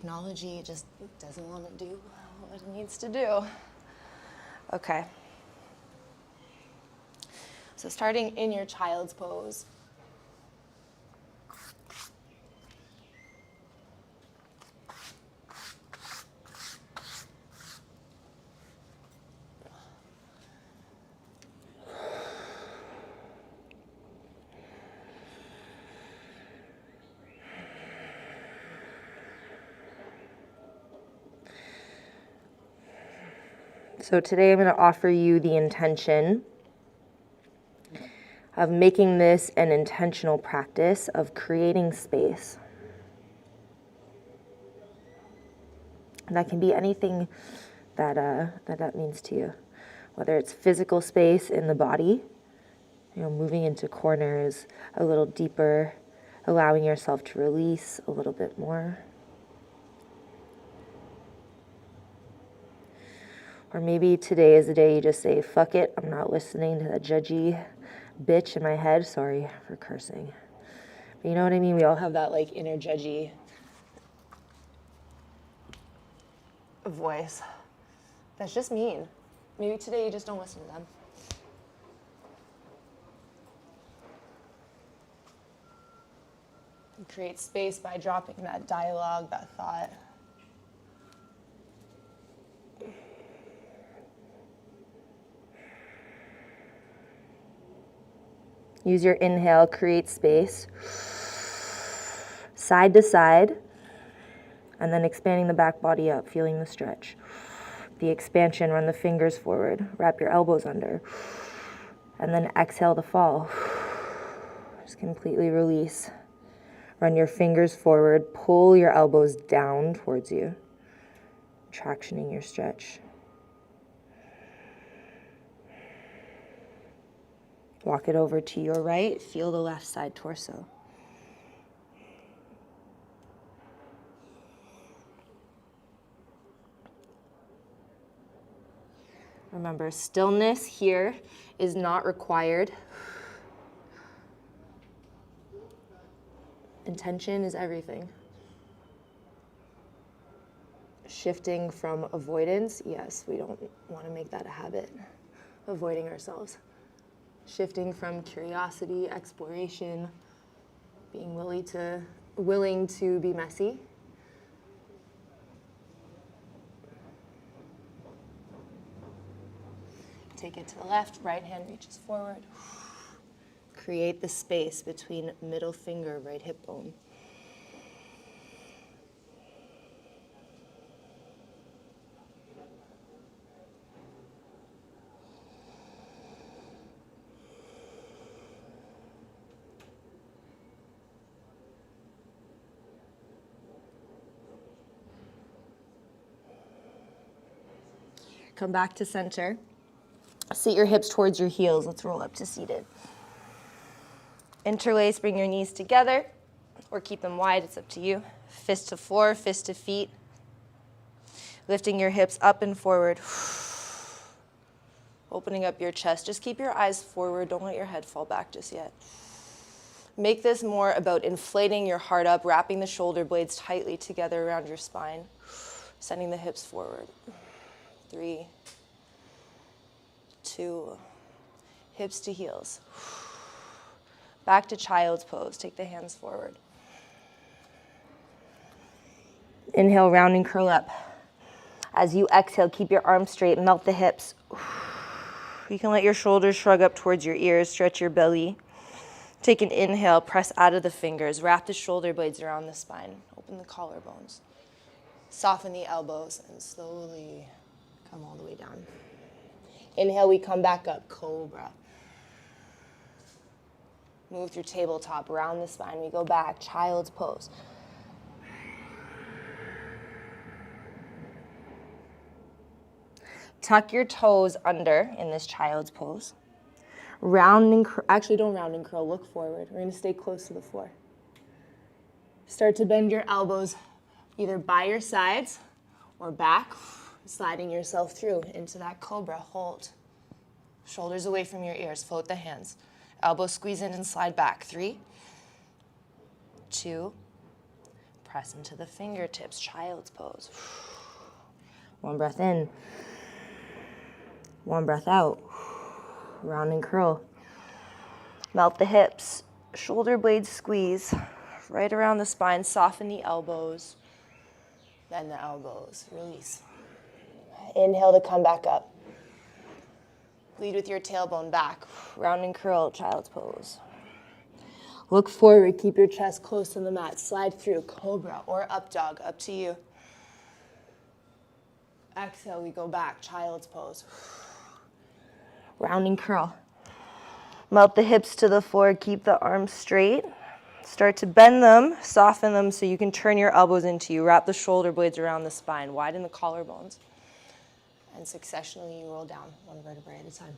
technology just doesn't want to do what it needs to do. Okay. So starting in your child's pose. So today I'm going to offer you the intention of making this an intentional practice of creating space. And that can be anything that means to you, whether it's physical space in the body, moving into corners a little deeper, allowing yourself to release a little bit more. Or maybe today is the day you just say, fuck it, I'm not listening to that judgy bitch in my head. Sorry for cursing. But you know what I mean? We all have that like inner judgy voice. That's just mean. Maybe today you just don't listen to them. You create space by dropping that dialogue, that thought. Use your inhale, create space, side to side, and then expanding the back body up, feeling the stretch. The expansion, run the fingers forward, wrap your elbows under, and then exhale to fall. Just completely release. Run your fingers forward, pull your elbows down towards you, tractioning your stretch. Walk it over to your right, feel the left side torso. Remember, stillness here is not required. Intention is everything. Shifting from avoidance, yes, we don't want to make that a habit, avoiding ourselves. Shifting from curiosity, exploration, being willing to be messy. Take it to the left, right hand reaches forward. Create the space between middle finger, right hip bone. Come back to center. Seat your hips towards your heels. Let's roll up to seated. Interlace, bring your knees together or keep them wide, it's up to you. Fist to floor, fist to feet. Lifting your hips up and forward. Opening up your chest. Just keep your eyes forward. Don't let your head fall back just yet. Make this more about inflating your heart up, wrapping the shoulder blades tightly together around your spine, sending the hips forward. 3, 2, hips to heels. Back to child's pose. Take the hands forward. Inhale, round and curl up. As you exhale, keep your arms straight, melt the hips. You can let your shoulders shrug up towards your ears, stretch your belly. Take an inhale, press out of the fingers, wrap the shoulder blades around the spine, open the collarbones. Soften the elbows and slowly come all the way down. Inhale, we come back up, cobra. Move through tabletop, round the spine, we go back, child's pose. Tuck your toes under in this child's pose. Round and actually don't round and curl, look forward. We're gonna stay close to the floor. Start to bend your elbows either by your sides or back, sliding yourself through into that cobra, hold. Shoulders away from your ears, float the hands. Elbows squeeze in and slide back. 3, 2, Press into the fingertips, child's pose. One breath in. One breath out. Round and curl. Melt the hips. Shoulder blades squeeze. Right around the spine. Soften the elbows. Bend the elbows. Release. Inhale to come back up. Lead with your tailbone back. Round and curl, child's pose. Look forward. Keep your chest close to the mat. Slide through cobra or up dog. Up to you. Exhale, we go back. Child's pose. Round and curl. Melt the hips to the floor. Keep the arms straight. Start to bend them, soften them so you can turn your elbows into you. Wrap the shoulder blades around the spine. Widen the collarbones. And successionally you roll down, one vertebrae at a time.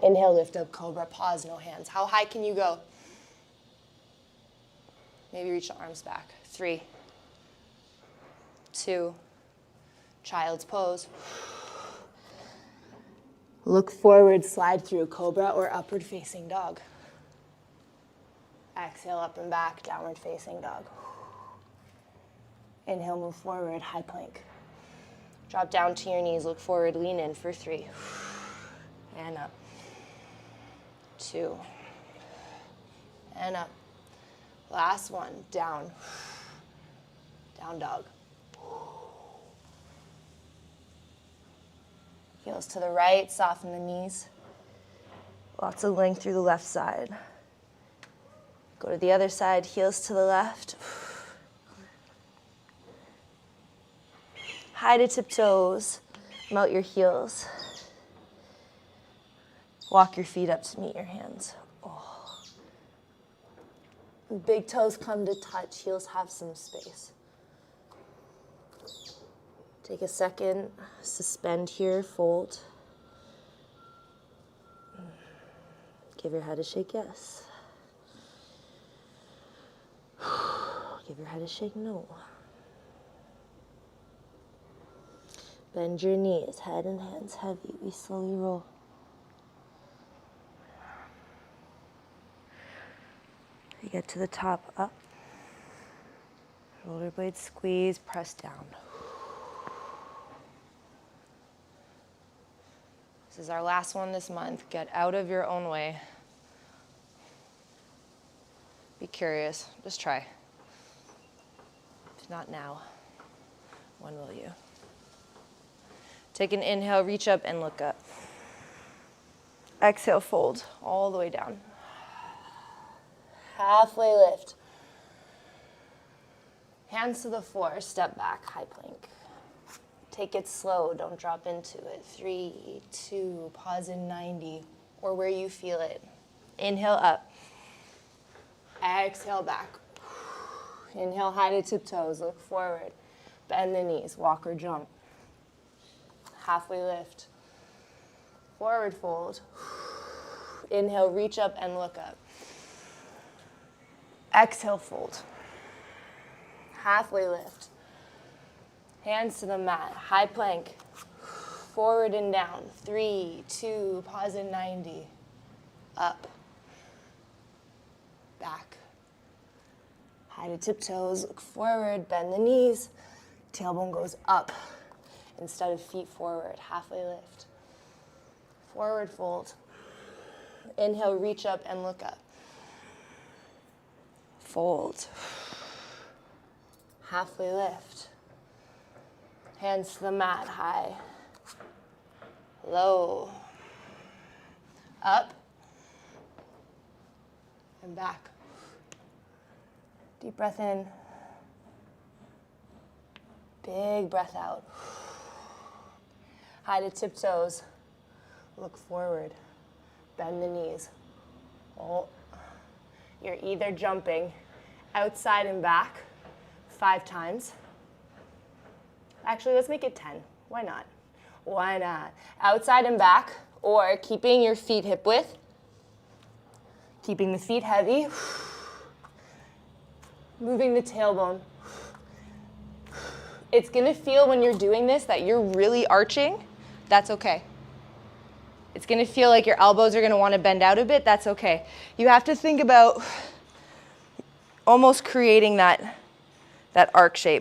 Inhale, lift up, cobra. Pause, no hands. How high can you go? Maybe reach the arms back. 3, 2, child's pose. Look forward, slide through cobra or upward facing dog. Exhale, up and back, downward facing dog. Inhale, move forward, high plank. Drop down to your knees, look forward, lean in for 3. And up. 2. And up. Last one, down. Down dog. Heels to the right, soften the knees. Lots of length through the left side. Go to the other side, heels to the left. High to tiptoes, melt your heels. Walk your feet up to meet your hands. Oh. Big toes come to touch, heels have some space. Take a second, suspend here, fold. Give your head a shake, yes. Give your head a shake, no. Bend your knees, head and hands heavy. We slowly roll. You get to the top, up. Shoulder blades squeeze, press down. This is our last one this month. Get out of your own way. Be curious, just try. If not now, when will you? Take an inhale, reach up and look up. Exhale, fold all the way down. Halfway lift. Hands to the floor, step back, high plank. Take it slow, don't drop into it. 3, 2, pause in 90, or where you feel it. Inhale up. Exhale back. Inhale high to tiptoes, look forward. Bend the knees, walk or jump. Halfway lift. Forward fold. Inhale, reach up and look up. Exhale, fold. Halfway lift. Hands to the mat, high plank. Forward and down. 3, 2, pause in 90. Up. Back. High to tiptoes, look forward, bend the knees. Tailbone goes up instead of feet forward. Halfway lift. Forward fold. Inhale, reach up and look up. Fold. Halfway lift. Hands to the mat, high. Low. Up. And back. Deep breath in. Big breath out. High to tiptoes. Look forward. Bend the knees. Oh. You're either jumping outside and back 5 times. Actually, let's make it 10. Why not? Why not? Outside and back, or keeping your feet hip width. Keeping the feet heavy. Moving the tailbone. It's gonna feel when you're doing this that you're really arching. That's okay. It's gonna feel like your elbows are gonna wanna bend out a bit. That's okay. You have to think about almost creating that arc shape.